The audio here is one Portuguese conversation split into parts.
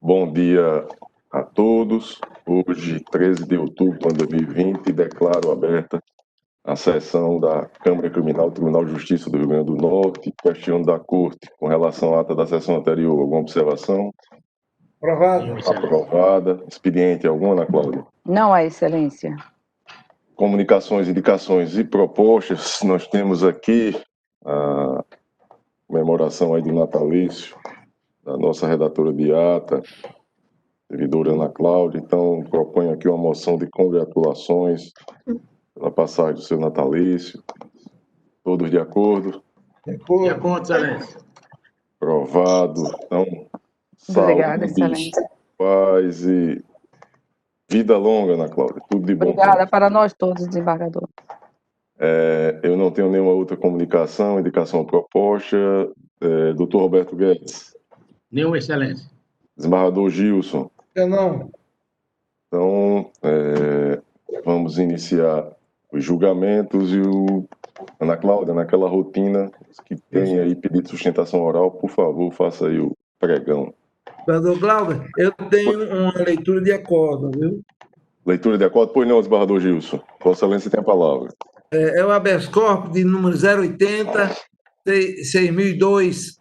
Bom dia a todos. Hoje, 13 de outubro de 2020, declaro aberta a sessão da Câmara Criminal, Tribunal de Justiça do Rio Grande do Norte, questionando da Corte com relação à ata da sessão anterior. Alguma observação? Aprovado. Aprovada. Expediente alguma, Ana Cláudia? Não, a excelência. Comunicações, indicações e propostas. Nós temos aqui a comemoração aí do natalício da nossa redatora de ata, servidora Ana Cláudia. Então, proponho aqui uma moção de congratulações pela passagem do seu natalício. Todos de acordo? De acordo, excelência. Aprovado. Então, Obrigada, saúde, excelência. paz e vida longa, Ana Cláudia. Tudo de bom. Obrigada para nós todos, desembargador. Eu não tenho nenhuma outra comunicação, indicação ou proposta. Doutor Roberto Guedes. Nenhuma, excelência. Desembargador Gilson. Eu não. Então, vamos iniciar os julgamentos e Ana Cláudia, naquela rotina que tem aí pedido de sustentação oral, por favor, faça aí o pregão. Desembargador Glauber, eu tenho uma leitura de acordo, viu? Leitura de acordo? Pois não, desembargador Gilson. Vossa Excelência tem a palavra. É o habeas corpus de número 080, 6002,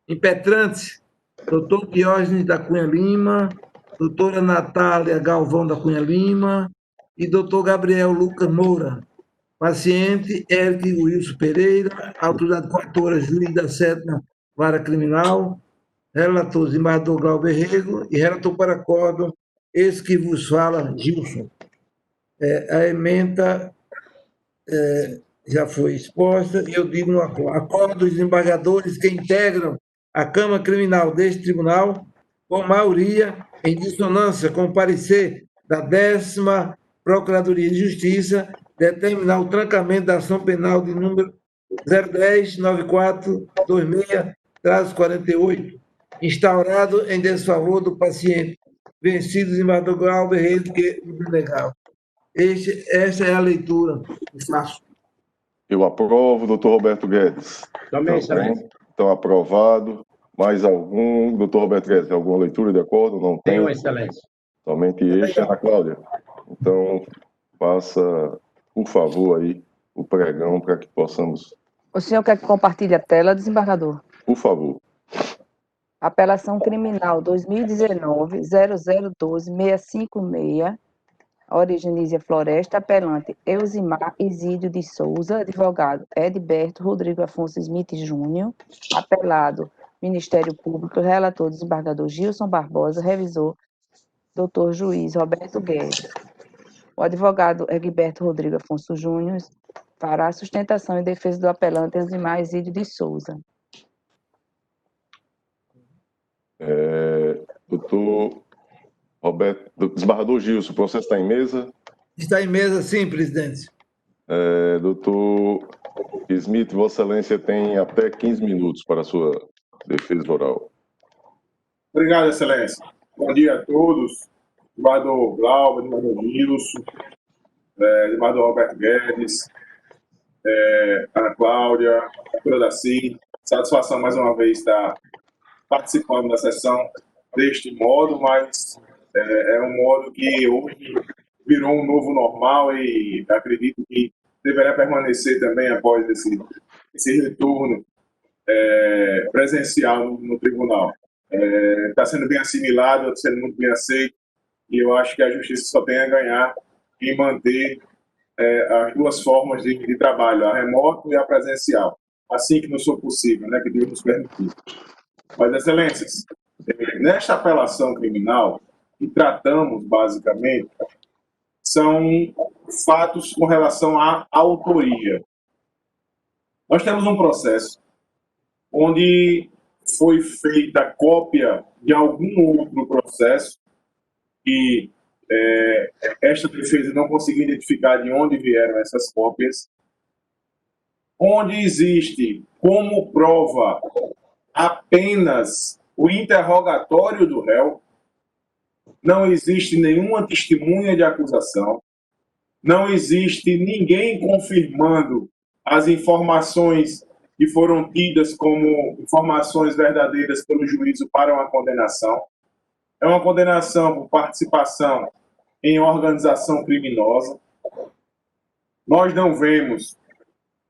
impetrantes, doutor Diógenes da Cunha Lima, doutora Natália Galvão da Cunha Lima e doutor Gabriel Lucas Moura. Paciente, Eric Wilson Pereira, autoridade 4 horas, juiz da 7ª Vara Criminal, relator desembargador Glauber Rego e relator para acórdão, esse que vos fala, Gilson. A ementa já foi exposta, e eu digo no acordo dos desembargadores que integram a Câmara Criminal deste tribunal, com maioria, em dissonância com o parecer da 10ª Procuradoria de Justiça, determinar o trancamento da ação penal de número 010-9426-48, instaurado em desfavor do paciente, vencido desembargador Glauber Reis, que é legal. Essa é a leitura que faço. Eu aprovo, doutor Roberto Guedes. Também, excelência. Então, aprovado. Mais algum? Doutor Roberto Guedes, tem alguma leitura de acordo? Não tem? Tenho, excelência. Somente este, Ana Cláudia. Então, faça, por favor, aí o pregão para que possamos... O senhor quer que compartilhe a tela, desembargador? Por favor. Apelação Criminal 2019-0012-656, Origenísia Floresta, apelante Eusimar Isídio de Souza, advogado Edberto Rodrigo Afonso Smith Júnior, apelado Ministério Público, relator desembargador Gilson Barbosa, revisor doutor juiz Roberto Guedes. O advogado Egberto Rodrigo Afonso Júnior fará a sustentação e defesa do apelante Eusimar Isídio de Souza. Doutor Roberto, desembargador Gilson, o processo está em mesa? Está em mesa, sim, presidente. Doutor Smith, Vossa Excelência tem até 15 minutos para a sua defesa oral. Obrigado, Excelência. Bom dia a todos. Desembargador Glauber, desembargador Gilson, desembargador Roberto Guedes, Ana Cláudia, doutora Daci. Satisfação mais uma vez estar participando da sessão deste modo, mas é um modo que hoje virou um novo normal e acredito que deverá permanecer também após esse retorno presencial no tribunal. Está sendo bem assimilado, está sendo muito bem aceito, e eu acho que a justiça só tem a ganhar em manter as duas formas de trabalho, a remoto e a presencial, assim que não for possível, né, que Deus nos permitir. Mas, Excelências, nesta apelação criminal, que tratamos basicamente, são fatos com relação à autoria. Nós temos um processo onde foi feita cópia de algum outro processo e esta defesa não conseguiu identificar de onde vieram essas cópias, onde existe como prova apenas o interrogatório do réu, não existe nenhuma testemunha de acusação, não existe ninguém confirmando as informações que foram tidas como informações verdadeiras pelo juízo para uma condenação. é uma condenação por participação em organização criminosa. Nós não vemos,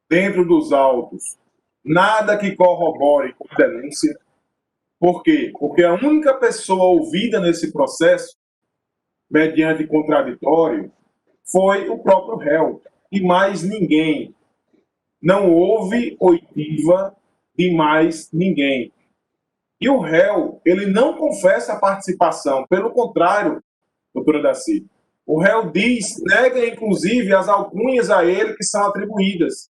dentro dos autos, nada que corrobore com a denúncia. Por quê? Porque a única pessoa ouvida nesse processo, mediante contraditório, foi o próprio réu, e mais ninguém. Não houve oitiva de mais ninguém. E o réu, ele não confessa a participação, pelo contrário, doutora Daci. O réu diz, nega inclusive as alcunhas a ele que são atribuídas.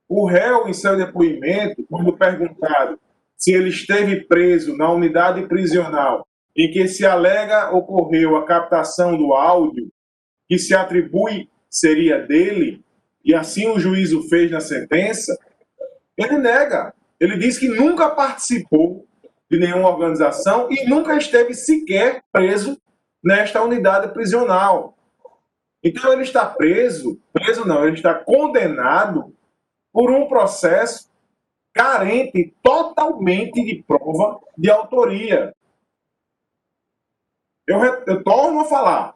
O réu, em seu depoimento, quando perguntado se ele esteve preso na unidade prisional em que se alega ocorreu a captação do áudio que se atribui seria dele, e assim o juízo fez na sentença, ele nega. Ele diz que nunca participou de nenhuma organização e nunca esteve sequer preso nesta unidade prisional. Então ele está preso não, ele está condenado por um processo carente totalmente de prova de autoria. Eu torno a falar,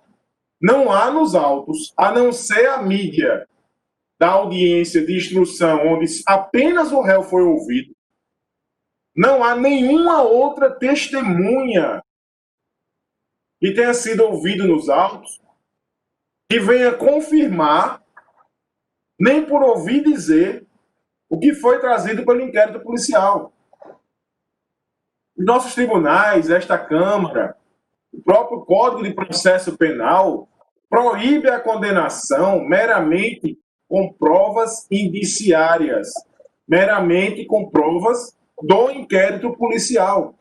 não há nos autos, a não ser a mídia da audiência de instrução, onde apenas o réu foi ouvido, não há nenhuma outra testemunha que tenha sido ouvido nos autos que venha confirmar, nem por ouvir dizer, o que foi trazido pelo inquérito policial. Os nossos tribunais, esta Câmara, o próprio Código de Processo Penal proíbe a condenação meramente com provas indiciárias, meramente com provas do inquérito policial.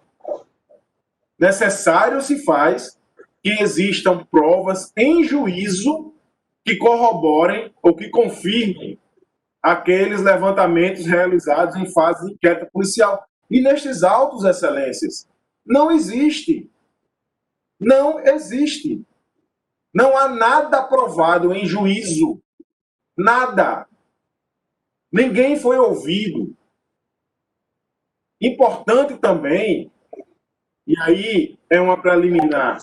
Necessário se faz que existam provas em juízo que corroborem ou que confirmem aqueles levantamentos realizados em fase de inquérito policial. E nestes autos, excelências, não existe. Não existe. Não há nada provado em juízo. Nada. Ninguém foi ouvido. Importante também, e aí é uma preliminar,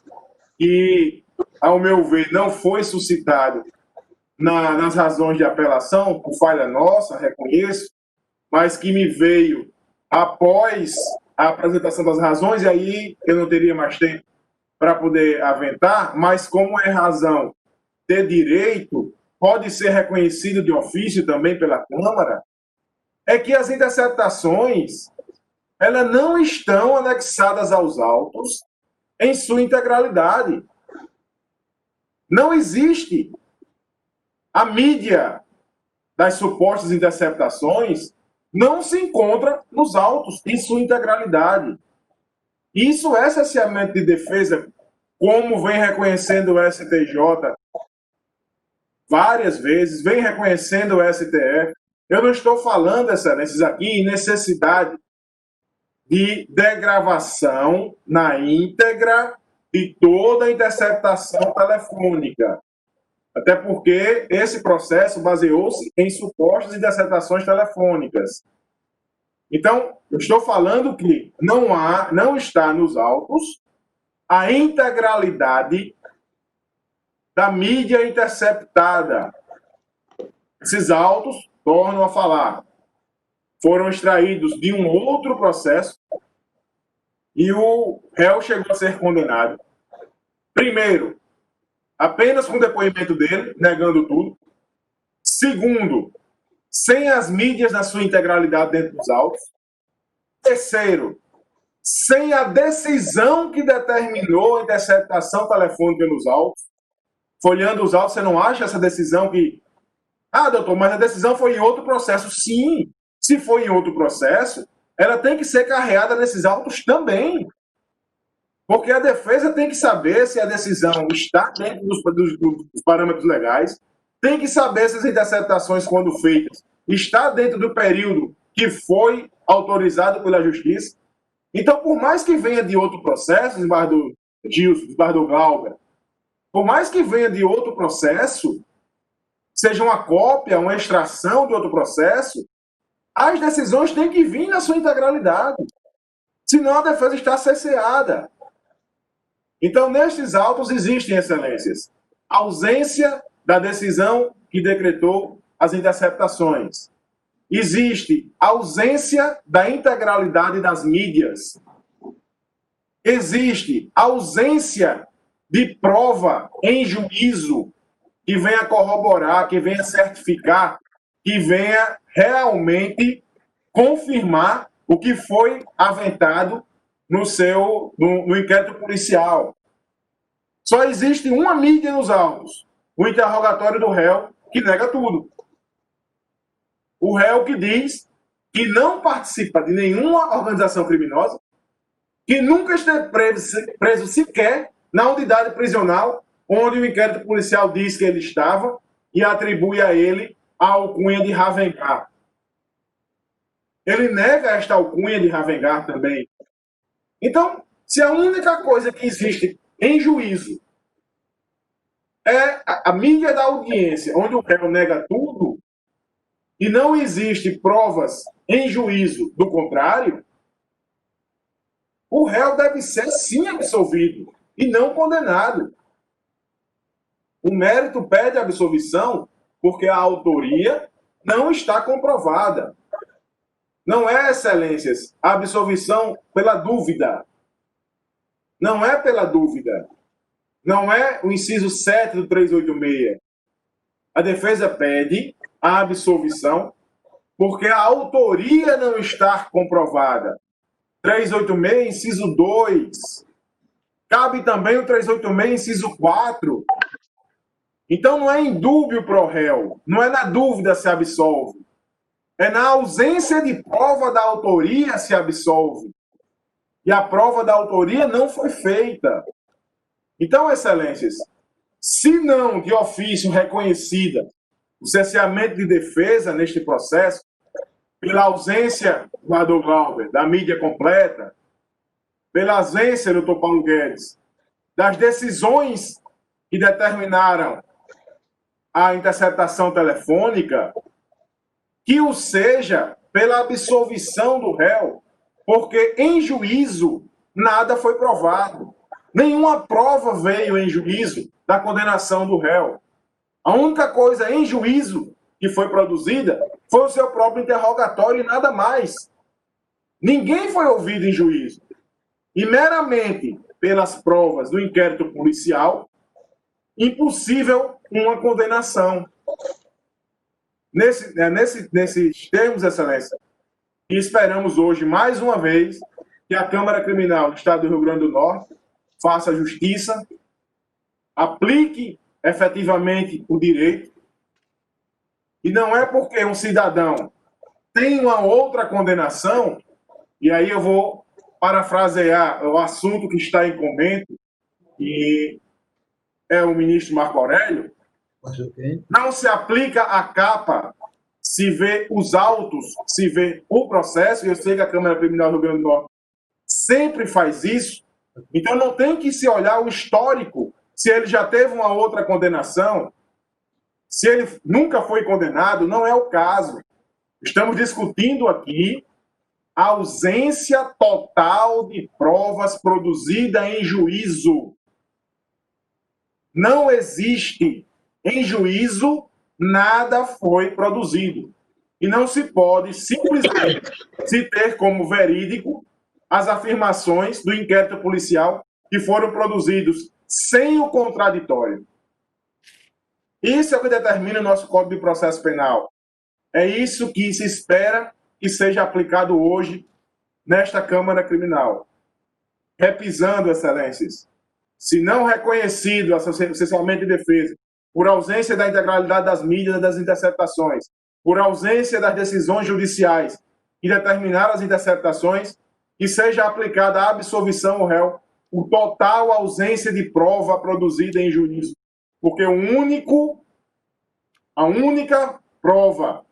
que, ao meu ver, não foi suscitado nas razões de apelação, por falha nossa, reconheço, mas que me veio após a apresentação das razões, e aí eu não teria mais tempo para poder aventar, mas como é razão de direito, pode ser reconhecido de ofício também pela Câmara, é que as interceptações, elas não estão anexadas aos autos em sua integralidade. Não existe. A mídia das supostas interceptações não se encontra nos autos em sua integralidade. Isso é cerceamento de defesa, como vem reconhecendo o STJ várias vezes, vem reconhecendo o STF. Eu não estou falando, excelências, aqui em necessidade de degravação na íntegra de toda a interceptação telefônica. Até porque esse processo baseou-se em supostas interceptações telefônicas. Então, eu estou falando que não está nos autos a integralidade da mídia interceptada. Esses autos, tornam a falar, foram extraídos de um outro processo e o réu chegou a ser condenado. Primeiro, apenas com o depoimento dele, negando tudo. Segundo, sem as mídias na sua integralidade dentro dos autos. Terceiro, sem a decisão que determinou a interceptação telefônica nos autos. Folheando os autos, você não acha essa decisão que... Ah, doutor, mas a decisão foi em outro processo. Sim, se foi em outro processo, ela tem que ser carreada nesses autos também. Porque a defesa tem que saber se a decisão está dentro dos parâmetros legais, tem que saber se as interceptações, quando feitas, está dentro do período que foi autorizado pela Justiça. Então, por mais que venha de outro processo, desembargador Gilson, desembargador Glauber, por mais que venha de outro processo, seja uma cópia, uma extração de outro processo, as decisões têm que vir na sua integralidade. Senão a defesa está cerceada. Então, nestes autos existem, excelências, ausência da decisão que decretou as interceptações. Existe ausência da integralidade das mídias. Existe ausência de prova em juízo que venha corroborar, que venha certificar, que venha realmente confirmar o que foi aventado no inquérito policial. Só existe uma mídia nos autos, o interrogatório do réu, que nega tudo. O réu que diz que não participa de nenhuma organização criminosa, que nunca esteve preso sequer na unidade prisional onde o inquérito policial diz que ele estava e atribui a ele a alcunha de Ravengar. Ele nega esta alcunha de Ravengar também. Então, se a única coisa que existe em juízo é a mídia da audiência, onde o réu nega tudo, e não existe provas em juízo do contrário, o réu deve ser sim absolvido e não condenado. O mérito pede absolvição porque a autoria não está comprovada. Não é, excelências, a absolvição pela dúvida. Não é pela dúvida. Não é o inciso 7 do 386. A defesa pede a absolvição porque a autoria não está comprovada. 386, inciso 2. Cabe também o 386, inciso 4. Então, não é indúbio pro réu, não é na dúvida se absolve. É na ausência de prova da autoria se absolve. E a prova da autoria não foi feita. Então, excelências, se não de ofício reconhecida o cerceamento de defesa neste processo, pela ausência, Guador Glauber, da mídia completa, pela ausência, doutor Paulo Guedes, das decisões que determinaram a interceptação telefônica, que o seja pela absolvição do réu, porque em juízo nada foi provado. Nenhuma prova veio em juízo da condenação do réu. A única coisa em juízo que foi produzida foi o seu próprio interrogatório e nada mais. Ninguém foi ouvido em juízo. E meramente pelas provas do inquérito policial, impossível uma condenação. Nesses termos, excelência, e esperamos hoje, mais uma vez, que a Câmara Criminal do Estado do Rio Grande do Norte faça justiça, aplique efetivamente o direito, e não é porque um cidadão tem uma outra condenação, e aí eu vou parafrasear o assunto que está em comento, e é o ministro Marco Aurélio, não se aplica a capa se vê os autos, se vê o processo, e eu sei que a Câmara Criminal do Rio Grande do Norte sempre faz isso, então não tem que se olhar o histórico, se ele já teve uma outra condenação, se ele nunca foi condenado, não é o caso. Estamos discutindo aqui a ausência total de provas produzida em juízo. Não existe em juízo, nada foi produzido. E não se pode simplesmente se ter como verídico as afirmações do inquérito policial que foram produzidos sem o contraditório. Isso é o que determina o nosso Código de Processo Penal. É isso que se espera que seja aplicado hoje nesta Câmara Criminal. Repisando, excelências, se não reconhecido o cessamento de defesa, por ausência da integralidade das mídias e das interceptações, por ausência das decisões judiciais que determinaram as interceptações, que seja aplicada a absolvição ao réu por total ausência de prova produzida em juízo. Porque a única prova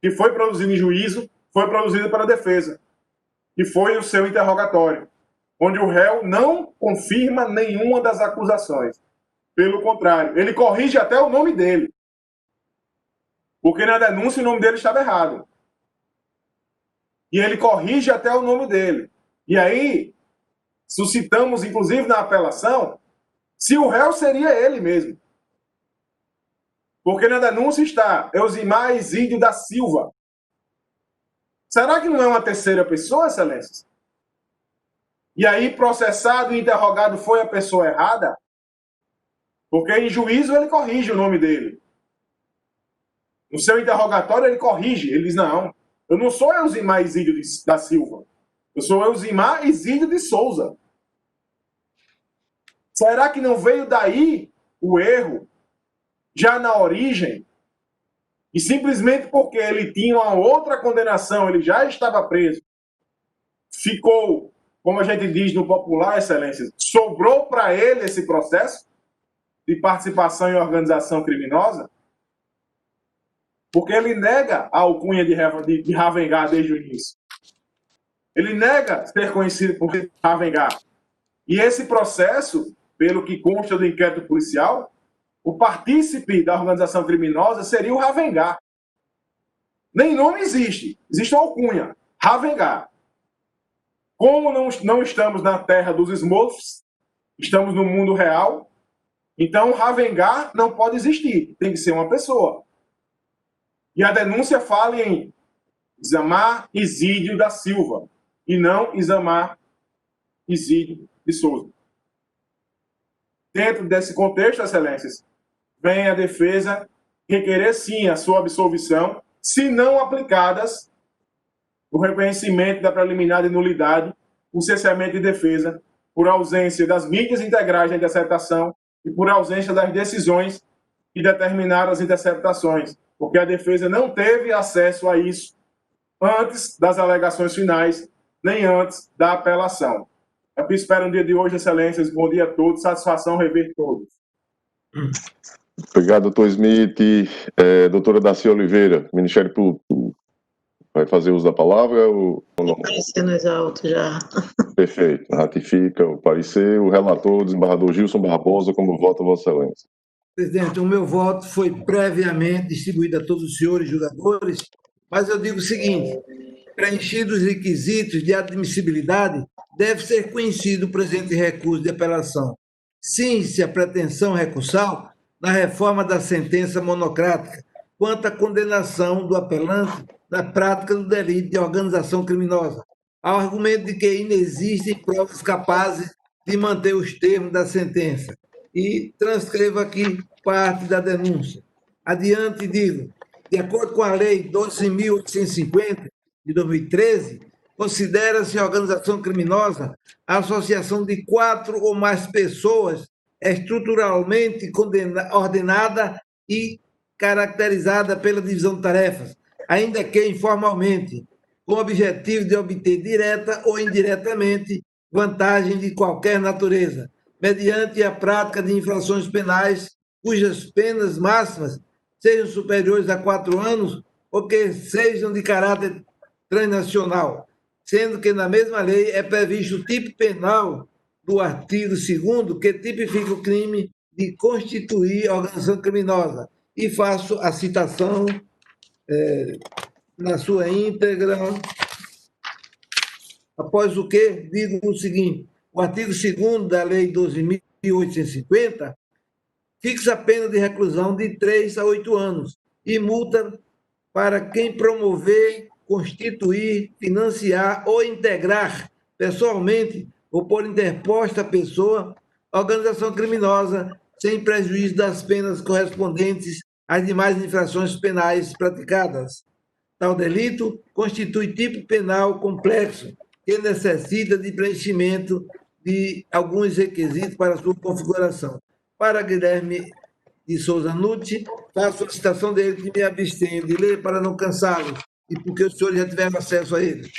que foi produzida em juízo foi produzida pela defesa, que foi o seu interrogatório, onde o réu não confirma nenhuma das acusações. Pelo contrário, ele corrige até o nome dele. Porque na denúncia o nome dele estava errado. E ele corrige até o nome dele. E aí, suscitamos, inclusive na apelação, se o réu seria ele mesmo. Porque na denúncia está Elzimar Isídio da Silva. Será que não é uma terceira pessoa, Excelências? E aí, processado e interrogado foi a pessoa errada? Porque em juízo ele corrige o nome dele. No seu interrogatório ele corrige. Ele diz, não, eu não sou Elzimar Isídio da Silva. Eu sou Elzimar Isídio de Souza. Será que não veio daí o erro, já na origem? E simplesmente porque ele tinha uma outra condenação, ele já estava preso, ficou, como a gente diz no popular, Excelências, sobrou para ele esse processo de participação em organização criminosa? Porque ele nega a alcunha de Ravengar desde o início. Ele nega ser conhecido por Ravengar. E esse processo, pelo que consta do inquérito policial, o partícipe da organização criminosa seria o Ravengar. Nem nome existe. Existe uma alcunha. Ravengar. Como não estamos na terra dos Smurfs, estamos no mundo real, então Ravengar não pode existir. Tem que ser uma pessoa. E a denúncia fala em Isamar Isídio da Silva e não Isamar Isídio de Souza. Dentro desse contexto, Excelências, vem a defesa requerer, sim, a sua absolvição, se não aplicadas o reconhecimento da preliminar de nulidade, o cessamento de defesa, por ausência das mídias integrais da interceptação e por ausência das decisões que determinaram as interceptações, porque a defesa não teve acesso a isso antes das alegações finais, nem antes da apelação. É o que espero no dia de hoje, Excelências. Bom dia a todos. Satisfação rever todos. Obrigado, doutor Smith. Doutora Daci Oliveira, Ministério Público, vai fazer uso da palavra ou não? Aparecendo mais alto já. Perfeito. Ratifica o parecer. O relator, o desembargador Gilson Barbosa, como vota Vossa Excelência? Presidente, o meu voto foi previamente distribuído a todos os senhores julgadores, mas eu digo o seguinte: preenchidos os requisitos de admissibilidade, deve ser conhecido o presente recurso de apelação. Sim-se a pretensão recursal na reforma da sentença monocrática quanto à condenação do apelante na prática do delito de organização criminosa, ao argumento de que inexistem provas capazes de manter os termos da sentença. E transcrevo aqui parte da denúncia. Adiante, digo, de acordo com a Lei 12.850, de 2013, considera-se organização criminosa a associação de 4 ou mais pessoas estruturalmente ordenada e caracterizada pela divisão de tarefas, ainda que informalmente, com o objetivo de obter direta ou indiretamente vantagem de qualquer natureza, mediante a prática de infrações penais cujas penas máximas sejam superiores a 4 anos ou que sejam de caráter transnacional, sendo que na mesma lei é previsto o tipo penal do artigo 2º que tipifica o crime de constituir organização criminosa. E faço a citação na sua íntegra, após o que digo o seguinte: o artigo 2º da Lei 12.850 fixa a pena de reclusão de 3 a 8 anos e multa para quem promover, constituir, financiar ou integrar pessoalmente ou por interposta pessoa organização criminosa sem prejuízo das penas correspondentes às demais infrações penais praticadas. Tal delito constitui tipo penal complexo que necessita de preenchimento de alguns requisitos para sua configuração. Para Guilherme de Souza Nutti, faço a citação dele que me abstenho de ler para não cansá-lo, e porque os senhores já tiveram acesso a ele.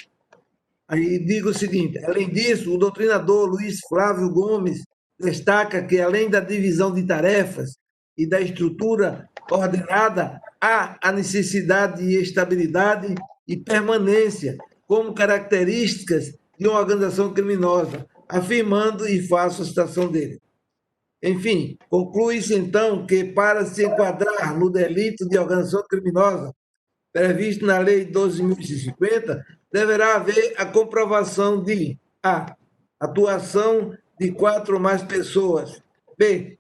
Aí digo o seguinte: além disso, o doutrinador Luiz Flávio Gomes destaca que, além da divisão de tarefas e da estrutura ordenada, há a necessidade de estabilidade e permanência como características de uma organização criminosa, afirmando, e faço a citação dele. Enfim, conclui-se então que, para se enquadrar no delito de organização criminosa previsto na Lei 12.850, deverá haver a comprovação de a. atuação de 4 ou mais pessoas. B,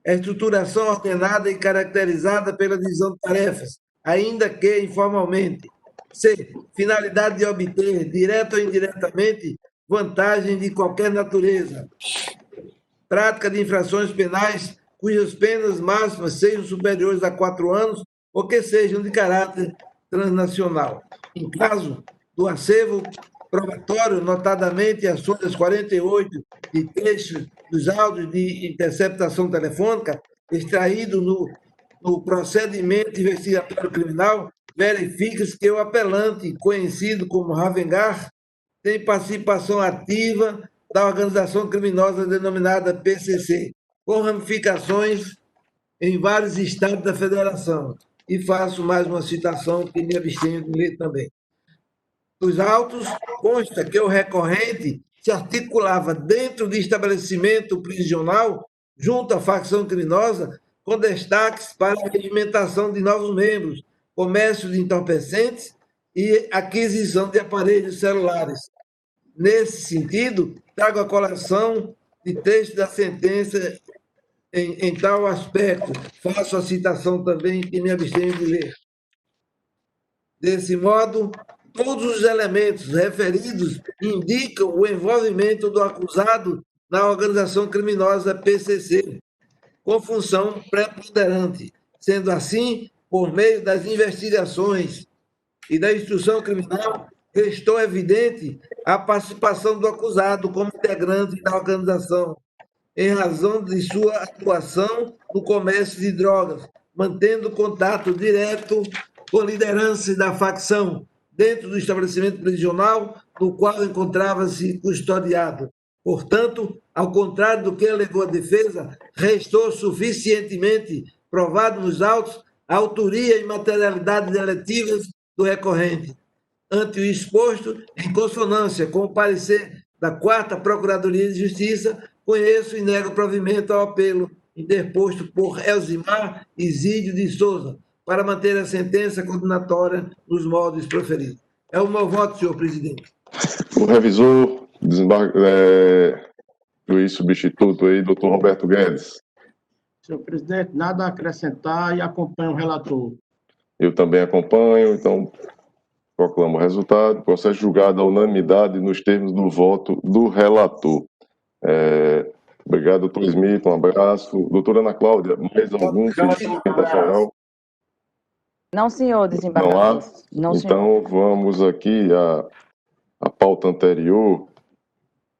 a estruturação ordenada e caracterizada pela divisão de tarefas, ainda que informalmente. C, finalidade de obter, direta ou indiretamente, vantagem de qualquer natureza. Prática de infrações penais cujas penas máximas sejam superiores a 4 anos ou que sejam de caráter transnacional. Em caso do acervo probatório, notadamente as folhas 48 de texto dos áudios de interceptação telefônica extraído no procedimento investigatório criminal, verifica-se que o apelante, conhecido como Ravengar, tem participação ativa da organização criminosa denominada PCC, com ramificações em vários estados da federação. E faço mais uma citação que me abstenho de ler também. Dos autos, consta que o recorrente se articulava dentro de estabelecimento prisional junto à facção criminosa, com destaques para a regimentação de novos membros, comércio de entorpecentes e aquisição de aparelhos celulares. Nesse sentido, trago a colação de texto da sentença em tal aspecto. Faço a citação também que me abstenho de ler. Desse modo, todos os elementos referidos indicam o envolvimento do acusado na organização criminosa PCC, com função preponderante. Sendo assim, por meio das investigações e da instrução criminal, restou evidente a participação do acusado como integrante da organização, em razão de sua atuação no comércio de drogas, mantendo contato direto com lideranças da facção dentro do estabelecimento prisional no qual encontrava-se custodiado. Portanto, ao contrário do que alegou a defesa, restou suficientemente provado nos autos a autoria e materialidade deletivas do recorrente. Ante o exposto, em consonância com o parecer da 4ª Procuradoria de Justiça, conheço e nego provimento ao apelo interposto por Elzimar Isídio de Souza, para manter a sentença condenatória nos moldes proferidos. É o meu voto, senhor presidente. O revisor, juiz substituto aí, doutor Roberto Guedes. Senhor presidente, nada a acrescentar e acompanho o relator. Eu também acompanho, então proclamo o resultado. Processo julgado à unanimidade nos termos do voto do relator. Obrigado, doutor Smith, um abraço. Doutora Ana Cláudia, mais algum pedido oral? Não, senhor desembargador. Não há? Então, vamos aqui à pauta anterior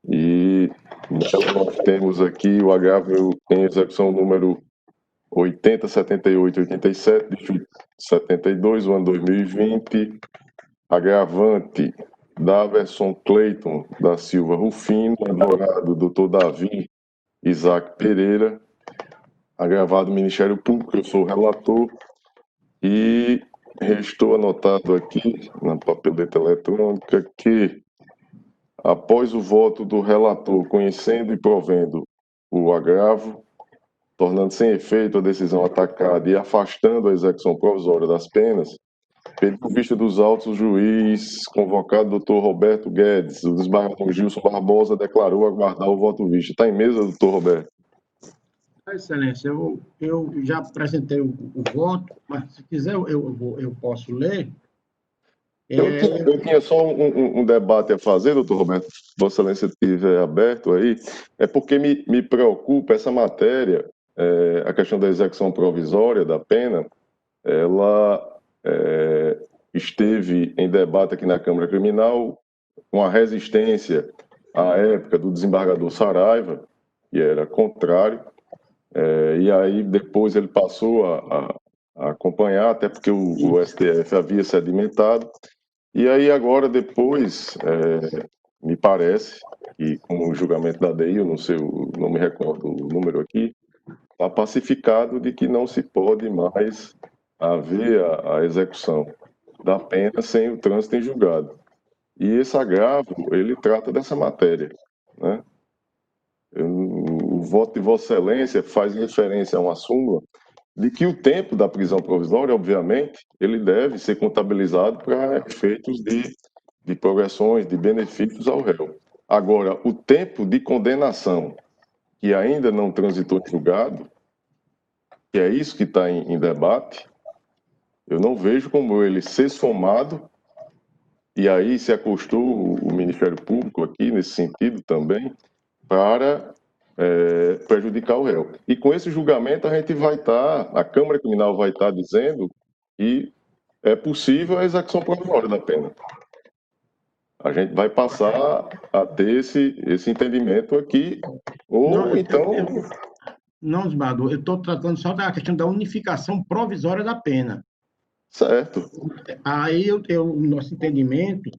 e nós temos aqui o agravo em execução número 807887 de 72, o ano 2020, agravante Daverson Cleiton da Silva Rufino, advogado doutor Davi Isaac Pereira, agravado Ministério Público, eu sou o relator, e restou anotado aqui na papeleta eletrônica que, após o voto do relator, conhecendo e provendo o agravo, tornando sem efeito a decisão atacada e afastando a execução provisória das penas, pediu vista dos autos, o juiz convocado, doutor Roberto Guedes, o desembargador Gilson Barbosa, declarou aguardar o voto vista. Está em mesa, doutor Roberto? Excelência, eu já apresentei o voto, mas se quiser eu posso ler. Eu tinha só um debate a fazer, doutor Roberto, se Vossa Excelência estiver aberto aí, é porque me preocupa essa matéria, a questão da execução provisória da pena, ela esteve em debate aqui na Câmara Criminal com a resistência à época do desembargador Saraiva, que era contrário, e aí depois ele passou a acompanhar, até porque o STF havia sedimentado, e aí agora depois, me parece, que com o julgamento da DI, eu não me recordo o número aqui, está pacificado de que não se pode mais haver a execução da pena sem o trânsito em julgado. E esse agravo, ele trata dessa matéria, né? O voto de Vossa Excelência faz referência a uma súmula de que o tempo da prisão provisória, obviamente, ele deve ser contabilizado para efeitos de progressões, de benefícios ao réu. Agora, o tempo de condenação que ainda não transitou em julgado, que é isso que está em debate, eu não vejo como ele ser somado, e aí se acostou o Ministério Público aqui, nesse sentido também, para prejudicar o réu. E com esse julgamento a gente vai estar, a Câmara Criminal vai estar dizendo que é possível a execução provisória da pena. A gente vai passar a ter esse entendimento aqui, ou então... Não, desembargador, eu estou tratando só da questão da unificação provisória da pena. Certo. Aí o nosso entendimento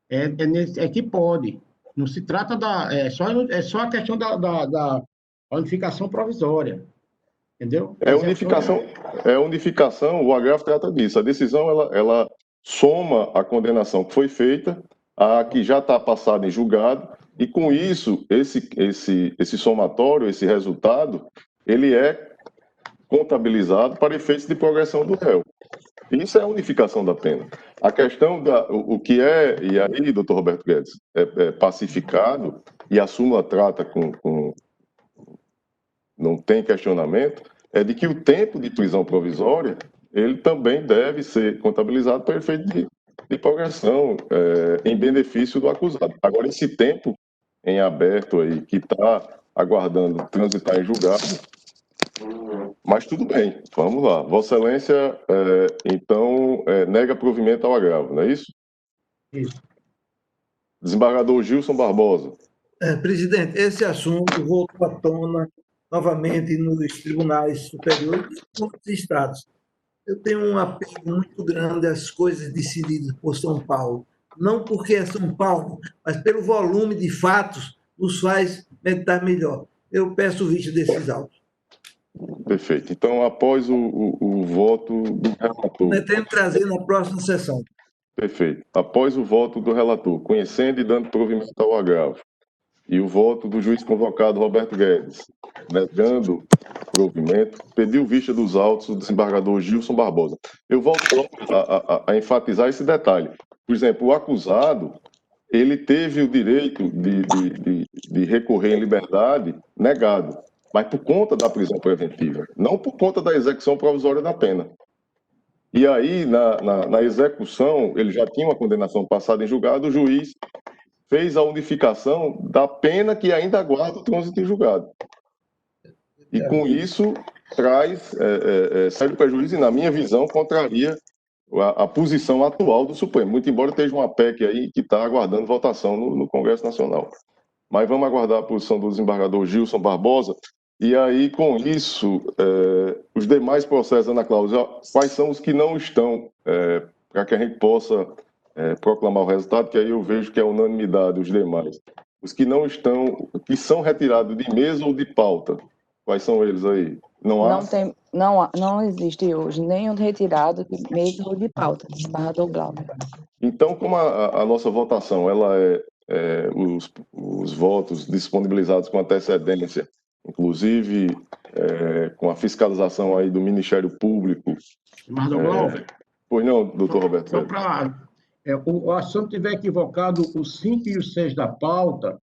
é que pode. Não se trata é só a questão da unificação provisória. Entendeu? Unificação, o agravo trata disso. A decisão, ela soma a condenação que foi feita a que já está passada em julgado, e com isso, esse somatório, esse resultado, ele é contabilizado para efeitos de progressão do réu. Isso é a unificação da pena. A questão o que é, e aí, doutor Roberto Guedes, é pacificado, e a súmula trata não tem questionamento, é de que o tempo de prisão provisória, ele também deve ser contabilizado para efeito de progressão em benefício do acusado. Agora, esse tempo em aberto aí, que está aguardando transitar em julgado, mas tudo bem, vamos lá. Vossa Excelência, então, nega provimento ao agravo, não é isso? Isso. Desembargador Gilson Barbosa. Presidente, esse assunto voltou à tona novamente nos tribunais superiores e nos estados. Eu tenho um apego muito grande às coisas decididas por São Paulo. Não porque é São Paulo, mas pelo volume de fatos nos faz meditar melhor. Eu peço o vista desses autos. Perfeito. Então, após o voto do relator... Pretendo trazer na próxima sessão. Perfeito. Após o voto do relator, conhecendo e dando provimento ao agravo, e o voto do juiz convocado Roberto Guedes, negando provimento, pediu vista dos autos o desembargador Gilson Barbosa. Eu volto a enfatizar esse detalhe. Por exemplo, o acusado, ele teve o direito de recorrer em liberdade negado, mas por conta da prisão preventiva, não por conta da execução provisória da pena. E aí, na execução, ele já tinha uma condenação passada em julgado, o juiz fez a unificação da pena que ainda aguarda o trânsito em julgado. E com isso traz sério prejuízo e, na minha visão, contraria a posição atual do Supremo, muito embora esteja uma PEC aí que está aguardando votação no Congresso Nacional. Mas vamos aguardar a posição do desembargador Gilson Barbosa. E aí, com isso, os demais processos, Ana Cláudia, quais são os que não estão, para que a gente possa proclamar o resultado, que aí eu vejo que é unanimidade os demais. Os que não estão, que são retirados de mesa ou de pauta, quais são eles aí? Não existe hoje nenhum retirado de mesa ou de pauta, desembargador Glauber. Então, como a nossa votação ela os votos disponibilizados com antecedência, inclusive com a fiscalização aí do Ministério Público. Desembargador Glauber? Pois não, doutor Roberto. Só para... o assunto estiver equivocado, o 5 e o 6 da pauta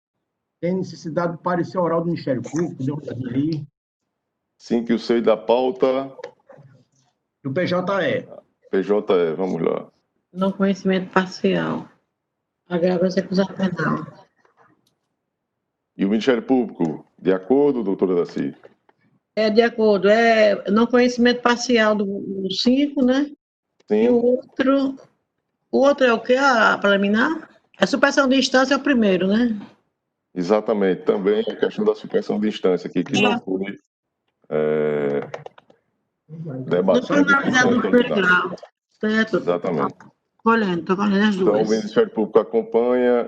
tem necessidade de parecer oral do Ministério Público, deu uma olhadinha aí. 5 e o 6 da pauta... Do PJE. PJE, vamos lá. Não conhecimento parcial. Agravo execução penal. E o Ministério Público, de acordo, doutora Daci? De acordo. Não conhecimento parcial do 5, né? Sim. E o outro é o quê? A preliminar? A supressão de instância é o primeiro, né? Exatamente. Também a questão da supressão de instância aqui, que não foi debatida. Não foi analisado no pleno, certo? Exatamente. Estou colhendo as duas. Então, o Ministério Público acompanha,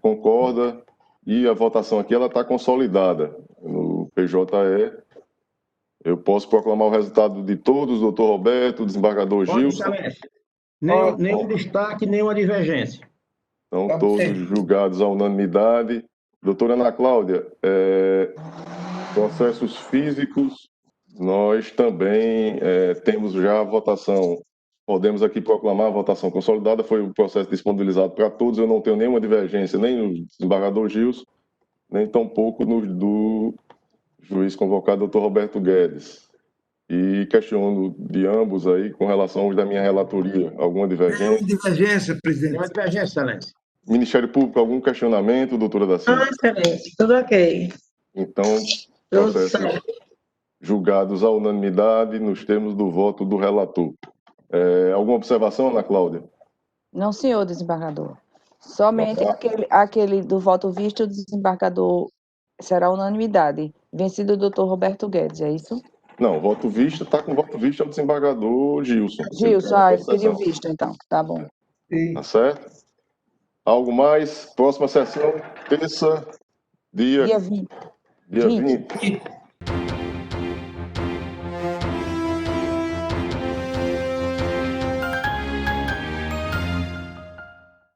concorda, e a votação aqui está consolidada no PJE. Eu posso proclamar o resultado de todos, doutor Roberto, desembargador Gilson. Nem um destaque, nem uma divergência. Estão todos julgados à unanimidade. Doutora Ana Cláudia, processos físicos, nós também temos já a votação Podemos aqui proclamar a votação consolidada. Foi o processo disponibilizado para todos. Eu não tenho nenhuma divergência, nem no desembargador Gilson, nem tampouco do juiz convocado, doutor Roberto Guedes. E questiono de ambos aí com relação aos da minha relatoria. Alguma divergência? Nenhuma divergência, presidente. Nenhuma divergência, excelência. Ministério Público, algum questionamento, doutora da Silva? Excelente, tudo ok. Então, Tudo processo certo. julgados à unanimidade nos termos do voto do relator. Alguma observação, Ana Cláudia? Não, senhor desembargador. Somente Tá. aquele do voto visto do desembargador será unanimidade. Vencido o doutor Roberto Guedes, é isso? Não, voto visto, está com voto visto é o desembargador Gilson. Gilson, ele pediu visto, então. Tá bom. Sim. Tá certo? Algo mais? Próxima sessão, terça, dia 20. Dia 20.